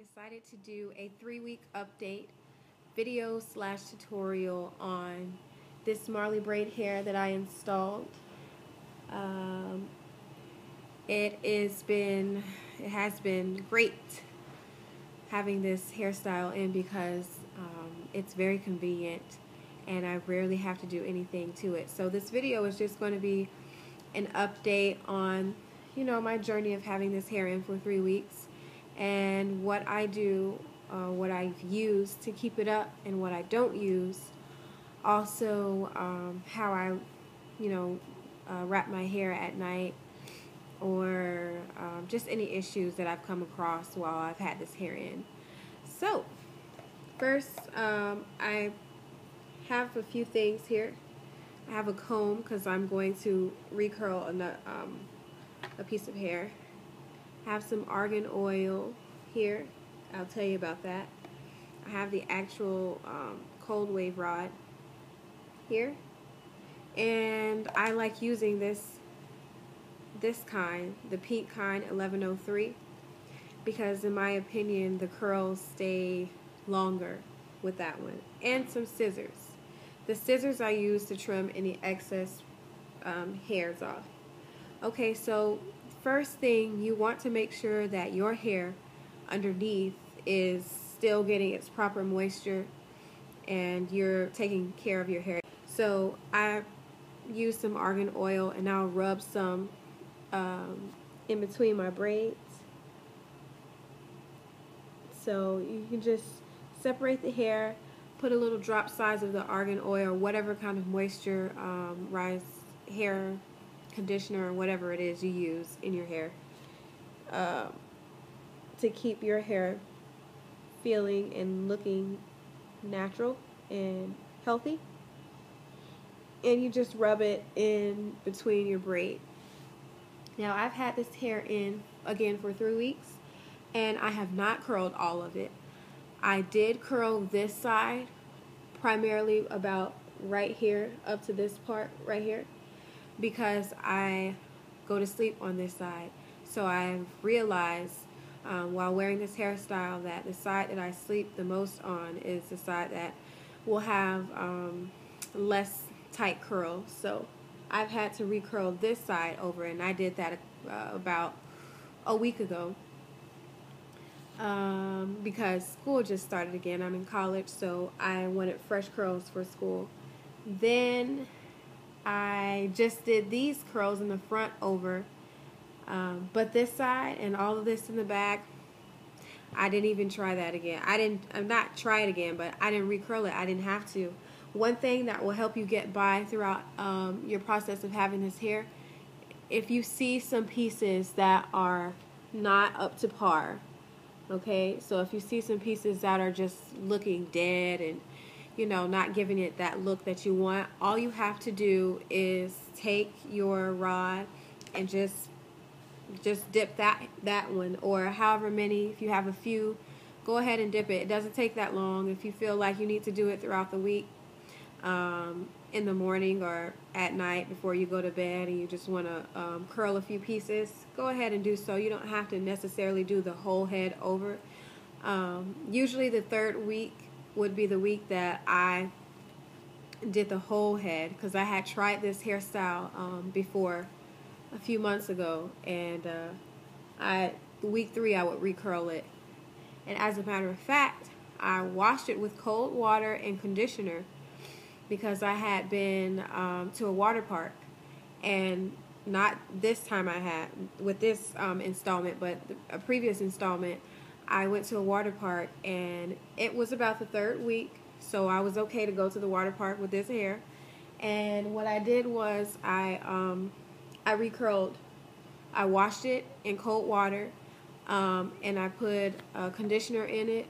decided to do a 3-week update video slash tutorial on this Marley braid hair that I installed. It has been great having this hairstyle in because it's very convenient and I rarely have to do anything to it. So this video is just going to be an update on, my journey of having this hair in for 3 weeks and what I do, what I've used to keep it up and what I don't use. Also, how I, wrap my hair at night, or just any issues that I've come across while I've had this hair in. So, first, I have a few things here. I have a comb because I'm going to recurl a piece of hair. I have some argan oil here. I'll tell you about that. I have the actual cold wave rod here, and I like using this kind, the pink kind, 1103, because in my opinion the curls stay longer with that one. And some scissors. The scissors I use to trim any excess hairs off. Okay, so first thing, you want to make sure that your hair underneath is still getting its proper moisture and you're taking care of your hair. So I use some argan oil and I'll rub some in between my braids. So you can just separate the hair, put a little drop size of the argan oil or whatever kind of moisture hair conditioner or whatever it is you use in your hair to keep your hair feeling and looking natural and healthy. And you just rub it in between your braid. Now I've had this hair in again for 3 weeks and I have not curled all of it. I did curl this side primarily about right here up to this part right here because I go to sleep on this side. So I've realized while wearing this hairstyle that the side that I sleep the most on is the side that will have less tight curls. So I've had to recurl this side over, and I did that about a week ago because school just started again. I'm in college, so I wanted fresh curls for school. Then I just did these curls in the front over, but this side and all of this in the back, I didn't even try that again. I'm not try it again, but I didn't recurl it. I didn't have to. One thing that will help you get by throughout your process of having this hair, if you see some pieces that are not up to par, okay? So if you see some pieces that are just looking dead and not giving it that look that you want, all you have to do is take your rod and just dip that one, or however many. If you have a few, go ahead and dip it. It doesn't take that long. If you feel like you need to do it throughout the week, in the morning or at night before you go to bed, and you just want to curl a few pieces, go ahead and do so. You don't have to necessarily do the whole head over. Usually the 3rd week would be the week that I did the whole head, because I had tried this hairstyle before a few months ago, and week 3 I would recurl it. And as a matter of fact, I washed it with cold water and conditioner because I had been to a water park, and not this time I had with this installment, but a previous installment, I went to a water park, and it was about the 3rd week, so I was okay to go to the water park with this hair. And what I did was I recurled. I washed it in cold water, and I put conditioner in it.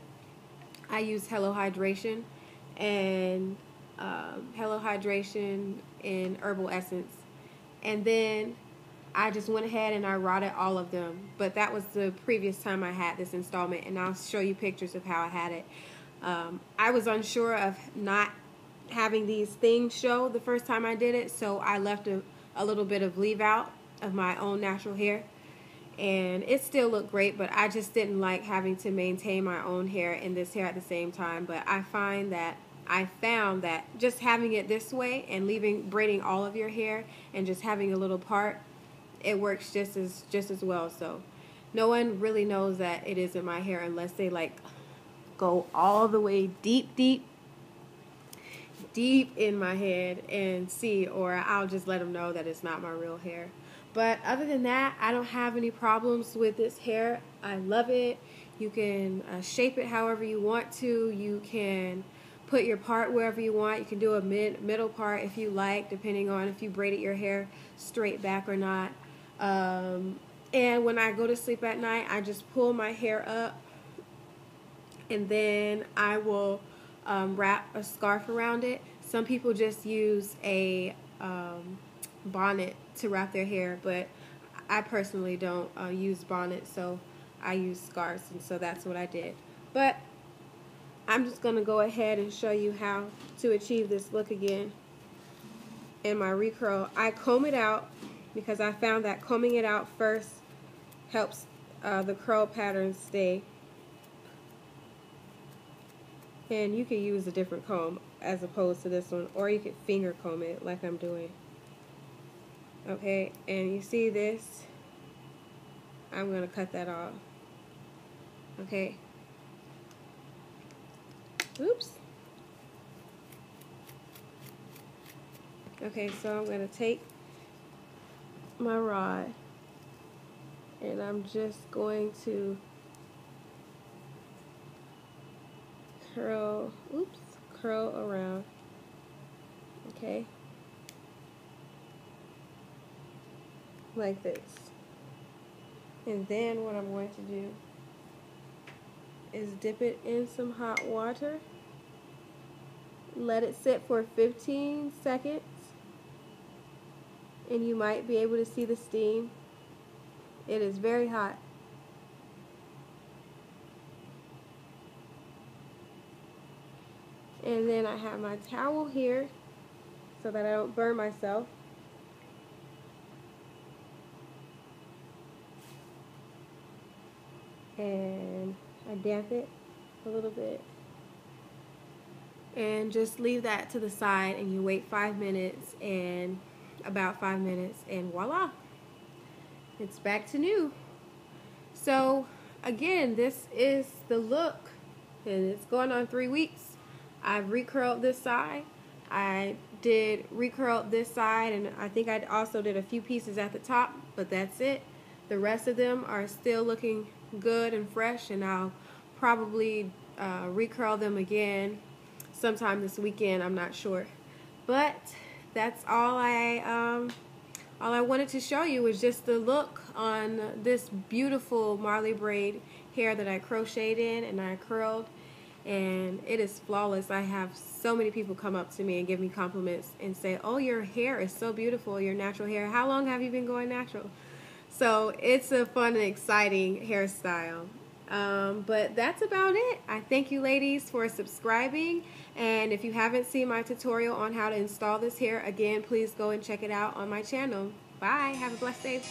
I used Hello Hydration and Hello Hydration in Herbal Essence, and then I just went ahead and I rotted all of them. But that was the previous time I had this installment, and I'll show you pictures of how I had it. I was unsure of not having these things show the first time I did it, so I left a little bit of leave out of my own natural hair, and it still looked great, but I just didn't like having to maintain my own hair and this hair at the same time. But I found that just having it this way and braiding all of your hair and just having a little part, it works just as well. So no one really knows that it isn't my hair unless they like go all the way deep in my head and see, or I'll just let them know that it's not my real hair. But other than that, I don't have any problems with this hair. I love it. You can shape it however you want to. You can put your part wherever you want. You can do a middle part if you like, depending on if you braided your hair straight back or not. And when I go to sleep at night, I just pull my hair up, and then I will wrap a scarf around it. Some people just use a bonnet to wrap their hair, but I personally don't use bonnets, so I use scarves, and so that's what I did. But I'm just going to go ahead and show you how to achieve this look again. In my recurl, I comb it out because I found that combing it out first helps the curl pattern stay. And you can use a different comb as opposed to this one, or you could finger comb it like I'm doing. Okay, and you see this? I'm going to cut that off. Okay. Oops. Okay, so I'm going to take my rod and I'm just going to curl around. Okay, like this. And then what I'm going to do is dip it in some hot water, let it sit for 15 seconds, and you might be able to see the steam. It is very hot. And then I have my towel here so that I don't burn myself. And I damp it a little bit. And just leave that to the side, and you wait 5 minutes, and about 5 minutes, and voila, it's back to new. So again, this is the look, and it's going on 3 weeks. I've recurled this side. I did recurl this side, and I think I also did a few pieces at the top, but that's it. The rest of them are still looking good and fresh, and I'll probably recurl them again sometime this weekend. I'm not sure, but that's all I wanted to show you, was just the look on this beautiful Marley braid hair that I crocheted in and I curled, and it is flawless. I have so many people come up to me and give me compliments and say, oh, your hair is so beautiful, your natural hair. How long have you been going natural? So it's a fun and exciting hairstyle. But that's about it. I thank you ladies for subscribing, and if you haven't seen my tutorial on how to install this hair, again, please go and check it out on my channel. Bye. Have a blessed day.